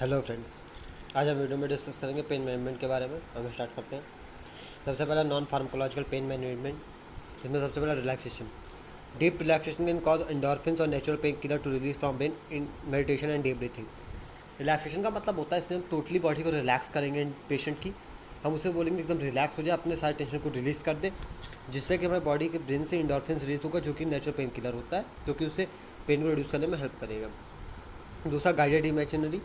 Hello friends. आज हम video में डिस्कस करेंगे पेन मैनेजमेंट के बारे में। हम स्टार्ट करते हैं। सबसे पहला नॉन फार्माकोलॉजिकल पेन मैनेजमेंट। इसमें सबसे पहला relaxation. Deep relaxation can cause endorphins और natural pain killer to release from brain in meditation and deep breathing. Relaxation का मतलब होता है इसमें हम टोटली बॉडी को रिलैक्स करेंगे पेशेंट की। हम उसे बोलेंगे एकदम रिलैक्स हो जाए, अपने सारे टेंशन को रिलीज़ कर दे, जिससे कि हमारे बॉडी के ब्रेन से एंडोर्फिन्स रिलीज होगा, जो कि नेचुरल पेन किलर होता है, जो कि उसे पेन को रिड्यूस करने में हेल्प करेगा। दूसरा, guided imaginary.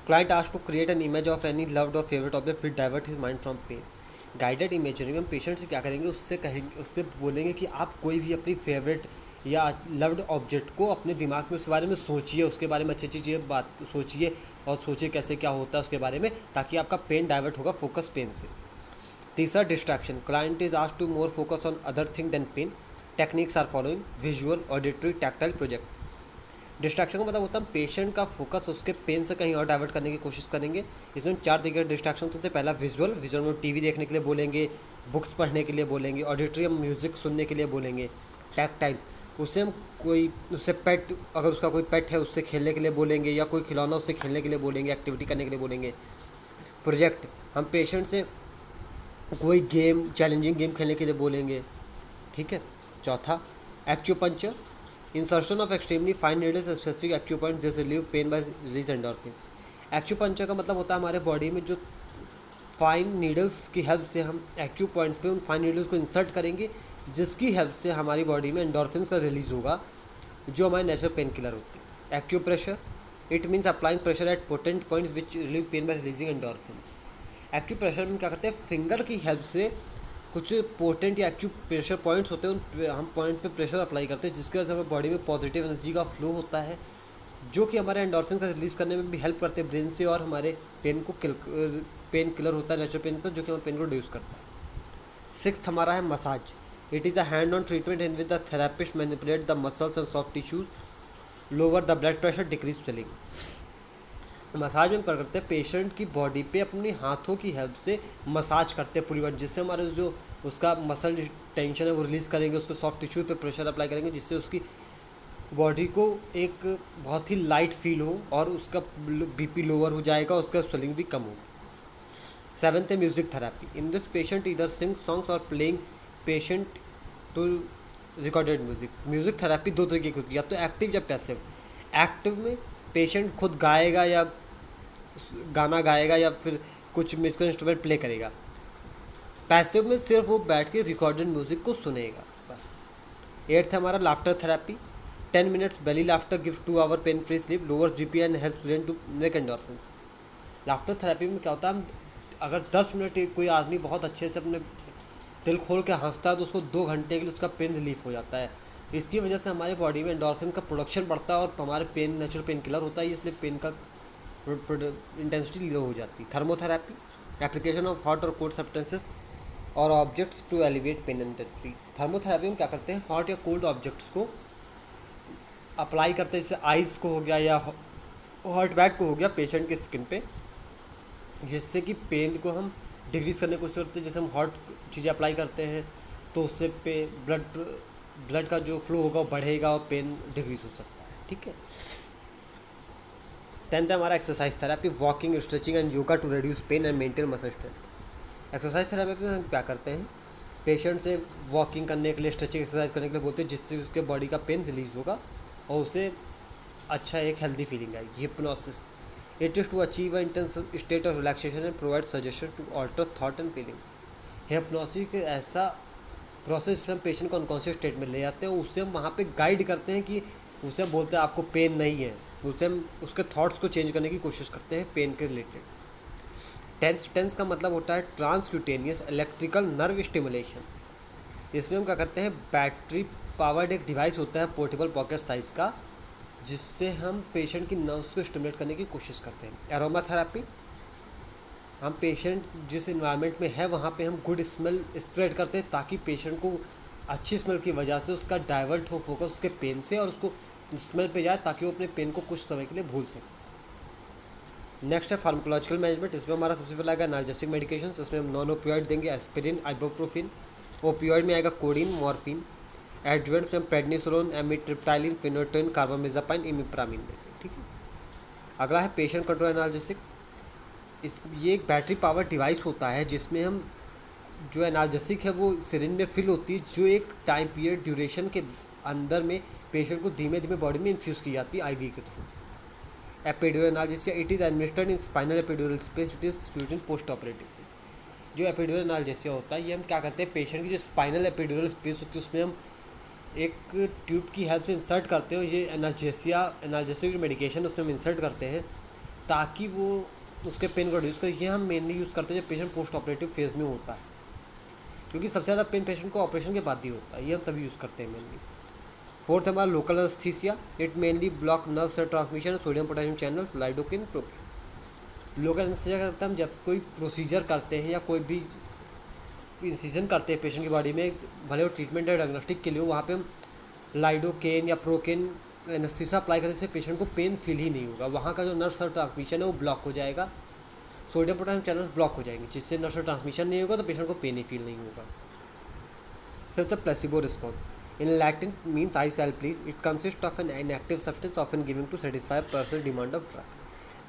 Client asked to create an image of any loved or favorite object which divert his mind from pain. Guided imagery में हम पेशेंट से क्या करेंगे, उससे कहेंगे, उससे बोलेंगे कि आप कोई भी अपनी फेवरेट या लव्ड ऑब्जेक्ट को अपने दिमाग में उसके बारे में सोचिए, उसके बारे में अच्छी अच्छी चीज़ें बात सोचिए और सोचिए कैसे क्या होता है उसके बारे में, ताकि आपका पेन डाइवर्ट होगा फोकस पेन से। तीसरा, distraction. Client is asked to more focus on other thing than pain. Techniques are following: visual, auditory, tactile, project. Distraction का मतलब होता है हम पेशेंट का फोकस उसके पेन से कहीं और डाइवर्ट करने की कोशिश करेंगे। इसमें 4 तरीके के डिस्ट्रैक्शन होते हैं। पहला, विजुअल में टीवी देखने के लिए बोलेंगे, बुक्स पढ़ने के लिए बोलेंगे। ऑडिटरी, हम म्यूज़िक सुनने के लिए बोलेंगे। टैक्टाइल, उससे हम कोई उससे पेट, अगर उसका कोई पेट है उससे खेलने के लिए बोलेंगे, या कोई खिलौना उससे खेलने के लिए बोलेंगे, एक्टिविटी करने के लिए बोलेंगे। प्रोजेक्ट, हम पेशेंट से कोई गेम, चैलेंजिंग गेम खेलने के लिए बोलेंगे। ठीक है। चौथा, acupuncture. Insertion of extremely fine needles specific acupoint this relieve pain by release endorphins. Acupuncture का मतलब होता है हमारे बॉडी में जो फाइन नीडल्स की हेल्प से हम एक्यू पॉइंट पे उन फाइन नीडल्स को इंसर्ट करेंगे, जिसकी हेल्प से हमारी बॉडी में एंडोर्फिन्स का रिलीज होगा, जो हमारे नेचुरल पेन किलर होते हैं। Acupressure, it means applying pressure at potent point which relieve pain by releasing endorphins. Acupressure में क्या करते हैं, फिंगर की हेल्प से कुछ पोटेंट या एक्यू प्रेशर पॉइंट्स होते हैं, उन हम पॉइंट पे प्रेशर अप्लाई करते हैं, जिसकी वजह से हमारे बॉडी में पॉजिटिव एनर्जी का फ्लो होता है, जो कि हमारे एंडोर्फिन का रिलीज करने में भी हेल्प करते हैं ब्रेन से, और हमारे पेन किलर होता है नेचुरल पेन का, जो कि हमारे पेन को रिड्यूस करता है। सिक्स्थ हमारा है massage. It is a hand on treatment in with the therapist manipulate the muscles and soft tissues, lower the blood pressure, decrease swelling. Massage में करते हैं पेशेंट की बॉडी पे अपनी हाथों की हेल्प से मसाज करते हैं पूरी बॉडी, जिससे हमारे जो उसका मसल टेंशन है वो रिलीज़ करेंगे, उसके सॉफ्ट टिश्यू पे प्रेशर अप्लाई करेंगे, जिससे उसकी बॉडी को एक बहुत ही लाइट फील हो और उसका बीपी लोअर हो जाएगा, उसका स्वेलिंग भी कम होगा। सेवन्थ है music therapy. In this patient either sing songs और playing patient to recorded music. Music therapy दो तरीके की होती है, या तो एक्टिव या पैसिव। एक्टिव में पेशेंट खुद गाएगा या गाना गाएगा या फिर कुछ म्यूजिकल इंस्ट्रूमेंट प्ले करेगा। पैसिव में सिर्फ वो बैठ के रिकॉर्डेड म्यूजिक को सुनेगा बस। एट्थ है हमारा laughter therapy. 10 minutes belly laughter gives 2 hour pain free sleep, lowers BP and helps brain to make endorphins. Laughter therapy में क्या होता है, हम अगर 10 मिनट कोई आदमी बहुत अच्छे से अपने दिल खोल के हंसता है तो उसको 2 घंटे के लिए उसका पेन रिलीफ हो जाता है। इसकी वजह से हमारे बॉडी में एंडोर्फिन का प्रोडक्शन बढ़ता है और हमारे पेन नेचुरल पेन किलर होता है, इसलिए पेन का इंटेंसिटी लो हो जाती है। थर्मोथेरापी, एप्लीकेशन ऑफ हॉट और कोल्ड सब्सटेंसेस और objects to elevate pain intensity. Thermotherapy में क्या करते हैं, हॉट या कोल्ड ऑब्जेक्ट्स को अप्लाई करते हैं, जैसे आइस को हो गया या हॉट बैग को हो गया पेशेंट की स्किन पे, जिससे कि पेन को हम डिक्रीज करने की कोशिश करते हैं। जैसे हम हॉट चीज़ें अप्लाई करते हैं तो उससे पे ब्लड का जो फ्लो होगा वो बढ़ेगा और पेन डिक्रीज हो सकता है। ठीक है। 10th है हमारा exercise therapy, walking, stretching and yoga to reduce pain and maintain muscle strength. Exercise therapy में हम क्या करते हैं, पेशेंट से वॉकिंग करने के लिए, स्ट्रेचिंग एक्सरसाइज करने के लिए बोलते हैं, जिससे उसके बॉडी का पेन रिलीज होगा और उसे अच्छा एक हेल्दी फीलिंग आएगी। Hypnosis, it is to achieve a intense state of relaxation and provide suggestion to alter thought and feeling. Hypnosis एक ऐसा प्रोसेस में हम पेशेंट को अनकॉन्शियस स्टेट में ले जाते हैं, उससे हम वहाँ पे गाइड करते हैं कि उसे हम बोलते हैं आपको पेन नहीं है, उससे हम उसके थॉट्स को चेंज करने की कोशिश करते हैं पेन के रिलेटेड। टेंस का मतलब होता है ट्रांसक्यूटेनियस इलेक्ट्रिकल नर्व स्टिमुलेशन। इसमें हम क्या करते हैं, बैटरी पावर्ड एक डिवाइस होता है पोर्टेबल पॉकेट साइज़ का, जिससे हम पेशेंट की नर्व्स को स्टिमुलेट करने की कोशिश करते हैं। एरोमा थेरापी, हम पेशेंट जिस इन्वायरमेंट में है वहाँ पे हम गुड स्मेल स्प्रेड करते हैं, ताकि पेशेंट को अच्छी स्मेल की वजह से उसका डाइवर्ट हो फोकस उसके पेन से और उसको स्मेल पे जाए, ताकि वो अपने पेन को कुछ समय के लिए भूल सके। नेक्स्ट है फार्माकोलॉजिकल मैनेजमेंट। इसमें हमारा सबसे पहला आएगा एनाल्जेसिक मेडिकेशन। इसमें हम नॉन ओपियोइड देंगे, एस्पिरिन, आइबुप्रोफिन। ओपियोइड में आएगा कोडीन, मॉर्फिन। एडजुवेंट्स में प्रेडनिसोलोन, एमिट्रिप्टाइलिन, फिनोटोइन, कार्बामेज़ापाइन, इमिप्रामिन देंगे। ठीक है। अगला है पेशेंट कंट्रोल एनाल्जेसिक। ये एक बैटरी पावर डिवाइस होता है जिसमें हम जो एनाल्जेसिक है वो सिरिंज में फिल होती है, जो एक टाइम पीरियड ड्यूरेशन के अंदर में पेशेंट को धीमे धीमे बॉडी में इन्फ्यूज़ की जाती है आईवी के through. Epidural analgesia, it is administered in spinal epidural space, it is used in post operative. जो एपिड्यूरल एनाल्जेसिया होता है ये हम क्या करते हैं, पेशेंट की जो स्पाइनल एपिड्यूरल स्पेस होती है उसमें हम एक ट्यूब की हेल्प से इंसर्ट करते हैं। ये एनाल्जेसिक मेडिकेशन उसमें हम इंसर्ट करते हैं ताकि वो उसके पेन को रिड्यूस करे। ये हम मेनली यूज़ करते हैं जब पेशेंट पोस्ट ऑपरेटिव फेज़ में होता है, क्योंकि सबसे ज़्यादा पेन पेशेंट को ऑपरेशन के बाद ही होता है, ये हम तभी यूज़ करते हैं मेनली। फोर्थ हमारा local anaesthesia, it mainly block nerve cell transmission sodium potassium channels, lidocaine procaine. Local anaesthesia करते हैं हम जब कोई प्रोसीजर करते हैं या कोई भी इंसिजन करते हैं पेशेंट की बॉडी में, भले वो ट्रीटमेंट या डायग्नोस्टिक के लिए हो, वहाँ पे हम लाइडोकेन या प्रोकेन एनेस्थीसिया अप्लाई करने से पेशेंट को पेन फील ही नहीं होगा। वहाँ का जो नर्व सेल ट्रांसमिशन है वो ब्लॉक हो जाएगा, सोडियम पोटेशियम चैनल्स ब्लॉक हो जाएंगे, जिससे नर्व सेल ट्रांसमिशन नहीं होगा तो पेशेंट को पेन ही फील नहीं होगा। Fifth placebo response, in Latin means I shall please, it consists of an inactive substance often given to satisfy personal demand of drug।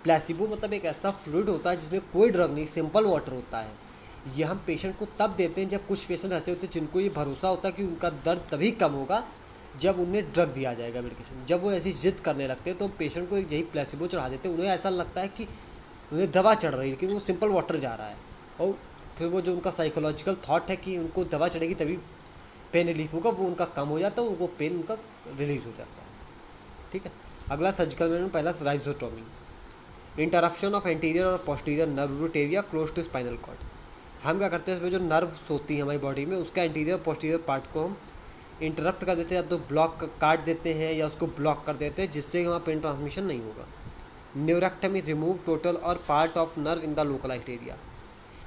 Placebo मतलब एक ऐसा फ्लूइड होता है जिसमें कोई ड्रग नहीं, सिंपल वाटर होता है। ये हम पेशेंट को तब देते हैं जब कुछ पेशेंट ऐसे होते हैं जिनको ये भरोसा होता है कि उनका दर्द तभी कम होगा जब उन्हें ड्रग दिया जाएगा, मेडिकेशन। जब वो ऐसी जिद करने लगते हैं तो पेशेंट को यही प्लेसिबो चढ़ा देते हैं। उन्हें ऐसा लगता है कि उन्हें दवा चढ़ रही है लेकिन वो सिंपल वाटर जा रहा है, और फिर वो जो उनका साइकोलॉजिकल थॉट है कि उनको दवा चढ़ेगी तभी पेन रिलीफ होगा, वो उनका कम हो जाता है, उनको पेन उनका रिलीज हो जाता है। ठीक है, अगला सर्जिकल मैनेजमेंट, पहला राइजोटोमी, इंटरप्शन ऑफ एंटीरियर और posterior nerve root area close to spinal cord. हम क्या करते हैं, इसमें जो नर्व्स होती हैं हमारी बॉडी में उसका एंटीरियर और पोस्टीरियर पार्ट को हम इंटरप्ट कर देते हैं, या तो ब्लॉक काट देते हैं या उसको ब्लॉक कर देते हैं, जिससे वहाँ पेन ट्रांसमिशन नहीं होगा। न्यूरेक्टमी, रिमूव टोटल और part of nerve in the localized area.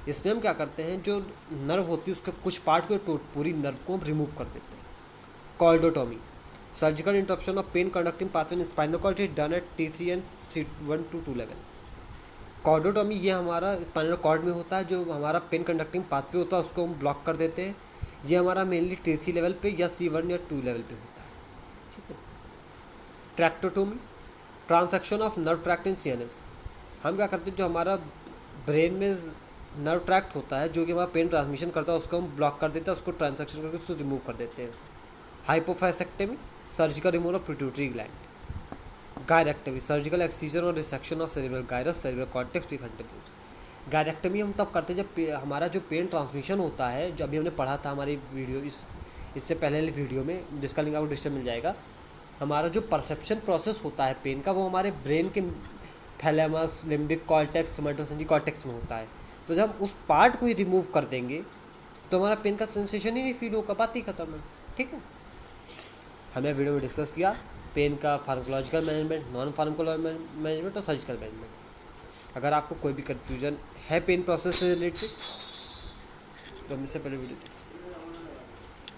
इसमें हम क्या करते हैं, जो नर्व होती है उसके कुछ पार्ट को, पूरी नर्व को हम रिमूव कर देते हैं। Cordotomy, surgical interruption of pain conducting pathway in spinal cord is done at T3 and T1 to 2 level. Cordotomy ये हमारा स्पाइनल कॉर्ड में होता है, जो हमारा पेन कंडक्टिंग पाथवे होता है उसको हम ब्लॉक कर देते हैं। ये हमारा मेनली T3 लेवल पे या C1 या 2 लेवल पे होता है। ठीक है, tractotomy, transection of nerve tract in CNS। हम क्या करते हैं, जो हमारा ब्रेन में नर्व ट्रैक्ट होता है जो कि हमारा पेन ट्रांसमिशन करता है उसको हम ब्लॉक कर देते हैं, उसको ट्रांसैक्शन करके उसको रिमूव कर देते हैं। Hypophysectomy, surgical removal of pituitary gland. Gyrectomy, surgical excision और resection of cerebral gyrus, cerebral cortex, prefrontal lobes. Gyrectomy हम तब करते हैं जब हमारा जो पेन ट्रांसमिशन होता है, जो अभी हमने पढ़ा था हमारी वीडियो इससे पहले वाली वीडियो में, जिसका लिंक आपको डिस्क्रिप्शन मिल जाएगा। हमारा जो परसेप्शन प्रोसेस होता है पेन का वो हमारे ब्रेन के thalamus, limbic cortex, somatosensory cortex में होता है। तो जब उस पार्ट को ही रिमूव कर देंगे तो हमारा पेन का सेंसेशन ही नहीं फील होगा, बात ही खत्म है। ठीक है, हमने वीडियो में डिस्कस किया पेन का pharmacological management, non pharmacological management और सर्जिकल मैनेजमेंट। अगर आपको कोई भी कन्फ्यूजन है पेन प्रोसेस से रिलेटेड तो हमसे पहले वीडियो देख सकते हैं।